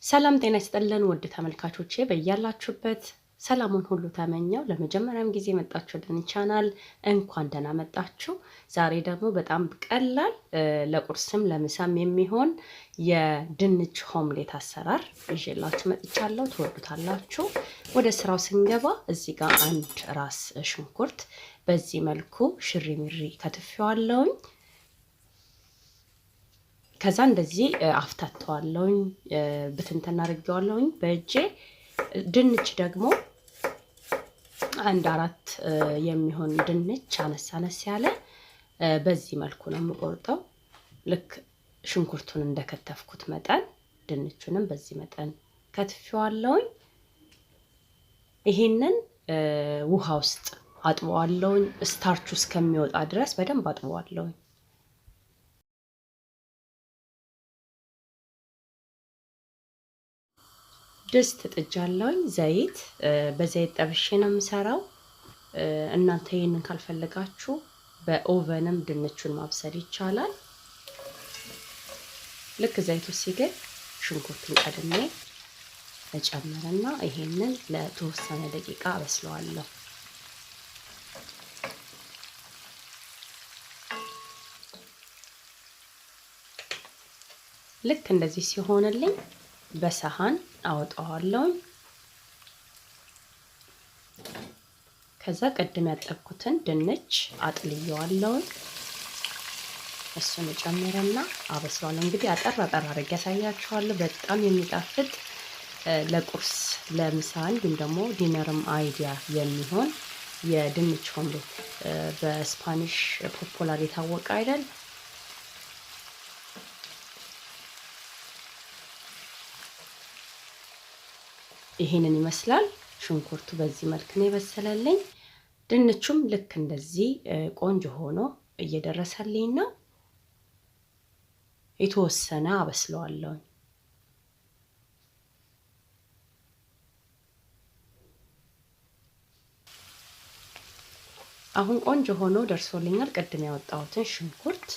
ሰላም ጤና ይስጥልን ውድ ተመልካቾቼ በእያላችሁበት ሰላሙን ሁሉ ተመኘው። ለመጀመሪያም ጊዜ መጣችሁልን ቻናል እንኳን ደህና መጣችሁ። ዛሬ ደግሞ በጣም ቀላል ለቁርስም ለምሳም የሚሆን የድንች ኦምሌት አሰራር ይዤላችሁ መጥቻለሁ። ትወዱታላችሁ። ወደ ስራው ስንገባ እዚህ ጋር አንድ ራስ ሽንኩርት በዚህ መልኩ ሽሪሚሪ ከትፌዋለሁኝ። ከዛ እንደዚህ አፍታተዋለሁኝ ብትንተና አድርጌዋለሁኝ በእጄ። ድንች ደግሞ አንድ አራት የሚሆን ድንች አነስ ያለ በዚህ መልኩ ነው የምቆርጠው። ልክ ሽንኩርቱን እንደከተፍኩት መጠን ድንቹንም በዚህ መጠን ከትፌዋለሁኝ። ይሄንን ውሃ ውስጥ አጥበዋለሁኝ ስታርቹ እስከሚወጣ ድረስ በደንብ አጥበዋለሁኝ። ድስት ጥጃለሁኝ። ዘይት በዘይት ጠብሼ ነው የምሰራው። እናንተ ይሄንን ካልፈለጋችሁ በኦቨንም ድንቹን ማብሰል ይቻላል። ልክ ዘይቱ ሲገል ሽንኩርቱን ቀድሜ እጨምርና ይሄንን ለተወሰነ ደቂቃ አበስለዋለሁ። ልክ እንደዚህ ሲሆንልኝ በሰሃን አወጣዋለሁ። ከዛ ቀድም ያጠብኩትን ድንች አጥልየዋለሁ። እሱን ጨምረና አበስለዋለሁ። እንግዲህ አጠር አድርጌ ያሳያችኋለሁ። በጣም የሚጣፍጥ ለቁርስ ለምሳ እንዲሁም ደግሞ ዲነርም አይዲያ የሚሆን የድንች ኦምሌት በስፓኒሽ ፖፑላር የታወቀ አይደል? ይሄንን ይመስላል። ሽንኩርቱ በዚህ መልክ ነው የበሰለልኝ። ድንቹም ልክ እንደዚህ ቆንጆ ሆኖ እየደረሰልኝ ነው። የተወሰነ አበስለዋለሁ። አሁን ቆንጆ ሆኖ ደርሶልኛል። ቅድም ያወጣሁትን ሽንኩርት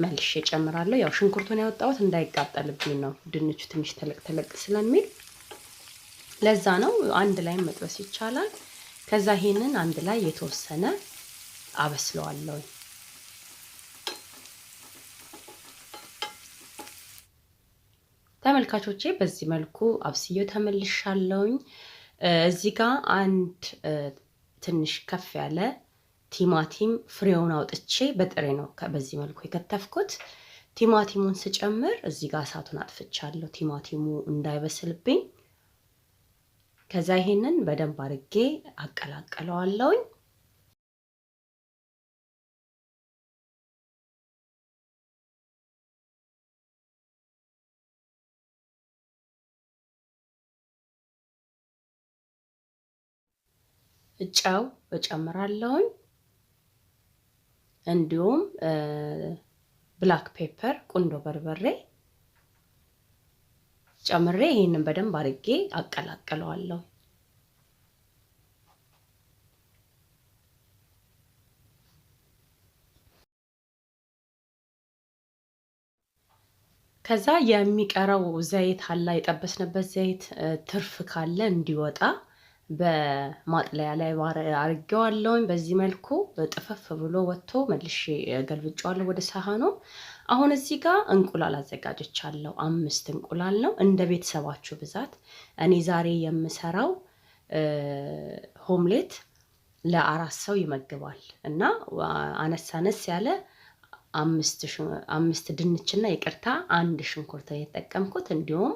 መልሼ እጨምራለሁ። ያው ሽንኩርቱን ያወጣሁት እንዳይቃጠልብኝ ነው። ድንቹ ትንሽ ተለቅ ስለሚል ለዛ ነው። አንድ ላይ መጥበስ ይቻላል። ከዛ ይሄንን አንድ ላይ የተወሰነ አበስለዋለሁ። ተመልካቾቼ በዚህ መልኩ አብስዬው ተመልሻለሁኝ። እዚህ ጋር አንድ ትንሽ ከፍ ያለ ቲማቲም ፍሬውን አውጥቼ በጥሬ ነው በዚህ መልኩ የከተፍኩት። ቲማቲሙን ስጨምር እዚህ ጋር እሳቱን አጥፍቻለሁ፣ ቲማቲሙ እንዳይበስልብኝ። ከዛ ይሄንን በደንብ አድርጌ አቀላቅለዋለሁኝ። ጨው እጨምራለሁኝ። እንዲሁም ብላክ ፔፐር ቁንዶ በርበሬ ጨምሬ ይሄንን በደንብ አድርጌ አቀላቅለዋለሁ። ከዛ የሚቀረው ዘይት አላ የጠበስንበት ዘይት ትርፍ ካለ እንዲወጣ በማጥለያ ላይ አርጌዋለሁኝ። በዚህ መልኩ ጥፍፍ ብሎ ወጥቶ መልሼ ገልብጫዋለሁ ወደ ሳህኑ። አሁን እዚህ ጋር እንቁላል አዘጋጅቻለሁ። 5 እንቁላል ነው እንደ ቤተሰባችሁ ብዛት። እኔ ዛሬ የምሰራው ኦምሌት ለ4 ሰው ይመግባል እና አነስ ያለ 5 ድንችና ይቅርታ 1 ሽንኩርት የተጠቀምኩት። እንዲሁም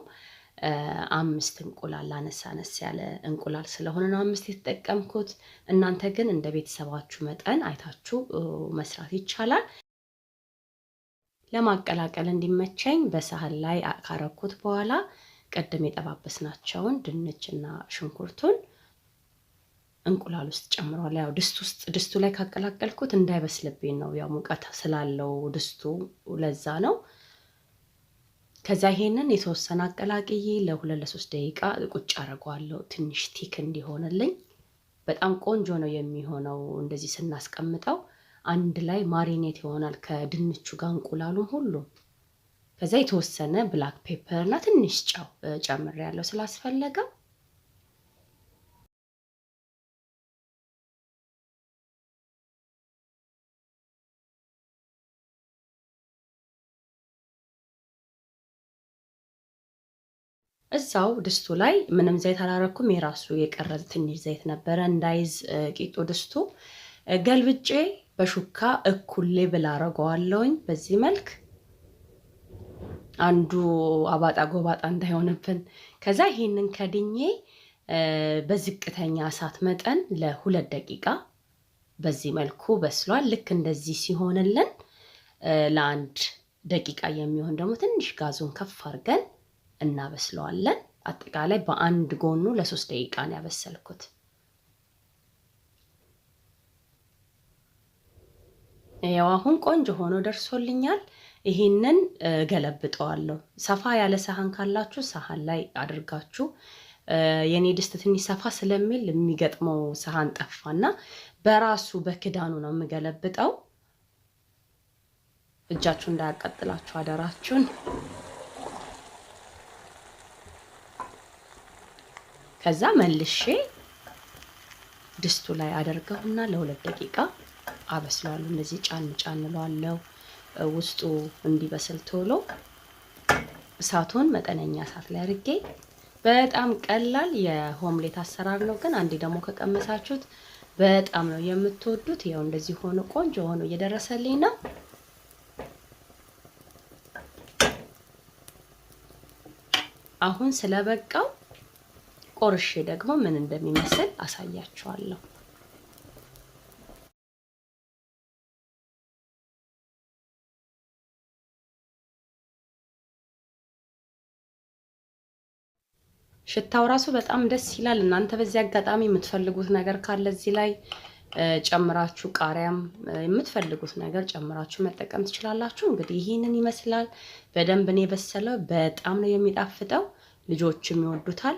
5 እንቁላል አነስ ያለ እንቁላል ስለሆነ ነው 5 የተጠቀምኩት። እናንተ ግን እንደ ቤተሰባችሁ መጠን አይታችሁ መስራት ይቻላል። ለማቀላቀል እንዲመቸኝ በሳህን ላይ ካረኩት በኋላ ቀደም የጠባበስናቸውን ድንችና ሽንኩርቱን እንቁላል ውስጥ ጨምሯል። ያው ድስቱ ላይ ካቀላቀልኩት እንዳይበስልብኝ ነው። ያው ሙቀት ስላለው ድስቱ ለዛ ነው። ከዛ ይሄንን የተወሰነ አቀላቅዬ ለ2 ለ3 ደቂቃ ቁጭ አደርገዋለሁ ትንሽ ቲክ እንዲሆንልኝ። በጣም ቆንጆ ነው የሚሆነው እንደዚህ ስናስቀምጠው አንድ ላይ ማሪኔት ይሆናል ከድንቹ ጋር እንቁላሉም ሁሉ። ከዛ የተወሰነ ብላክ ፔፐር እና ትንሽ ጨው ጨምሬያለሁ ስላስፈለገው። እዛው ድስቱ ላይ ምንም ዘይት አላረኩም። የራሱ የቀረ ትንሽ ዘይት ነበረ እንዳይዝ ቂጡ ድስቱ ገልብጬ በሹካ እኩል ሌብል አረገዋለሁኝ። በዚህ መልክ አንዱ አባጣ ጎባጣ እንዳይሆንብን። ከዛ ይሄንን ከድኜ በዝቅተኛ እሳት መጠን ለ2 ደቂቃ በዚህ መልኩ በስሏል። ልክ እንደዚህ ሲሆንልን ለ1 ደቂቃ የሚሆን ደግሞ ትንሽ ጋዙን ከፍ አድርገን እናበስለዋለን። አጠቃላይ በአንድ ጎኑ ለ3 ደቂቃ ነው ያበሰልኩት። ያው አሁን ቆንጆ ሆኖ ደርሶልኛል። ይሄንን ገለብጠዋለሁ። ሰፋ ያለ ሳህን ካላችሁ ሳህን ላይ አድርጋችሁ፣ የኔ ድስት ትንሽ ሰፋ ስለሚል የሚገጥመው ሳህን ጠፋና በራሱ በክዳኑ ነው የምገለብጠው። እጃችሁ እንዳያቃጥላችሁ አደራችሁን። ከዛ መልሼ ድስቱ ላይ አደርገውና ለ2 ደቂቃ አበስለዋለሁ። እንደዚህ ጫን ጫን እለዋለሁ ውስጡ እንዲበስል ቶሎ። እሳቱን መጠነኛ እሳት ላይ አድርጌ በጣም ቀላል የኦምሌት አሰራር ነው፣ ግን አንዴ ደግሞ ከቀመሳችሁት በጣም ነው የምትወዱት። ያው እንደዚህ ሆኖ ቆንጆ ሆኖ እየደረሰልኝ ነው። አሁን ስለበቃው ቆርሼ ደግሞ ምን እንደሚመስል አሳያችኋለሁ። ሽታው ራሱ በጣም ደስ ይላል። እናንተ በዚህ አጋጣሚ የምትፈልጉት ነገር ካለ እዚህ ላይ ጨምራችሁ ቃሪያም የምትፈልጉት ነገር ጨምራችሁ መጠቀም ትችላላችሁ። እንግዲህ ይሄንን ይመስላል። በደንብ ነው የበሰለው። በጣም ነው የሚጣፍጠው። ልጆችም ይወዱታል።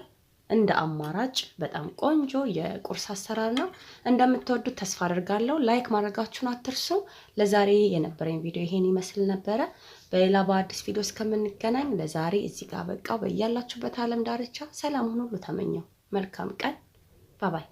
እንደ አማራጭ በጣም ቆንጆ የቁርስ አሰራር ነው። እንደምትወዱት ተስፋ አደርጋለሁ። ላይክ ማድረጋችሁን አትርሱ። ለዛሬ የነበረኝ ቪዲዮ ይሄን ይመስል ነበረ። በሌላ በአዲስ ቪዲዮ እስከምንገናኝ ለዛሬ እዚህ ጋር በቃው። በያላችሁበት ዓለም ዳርቻ ሰላም ሁሉ ተመኘው። መልካም ቀን። ባባይ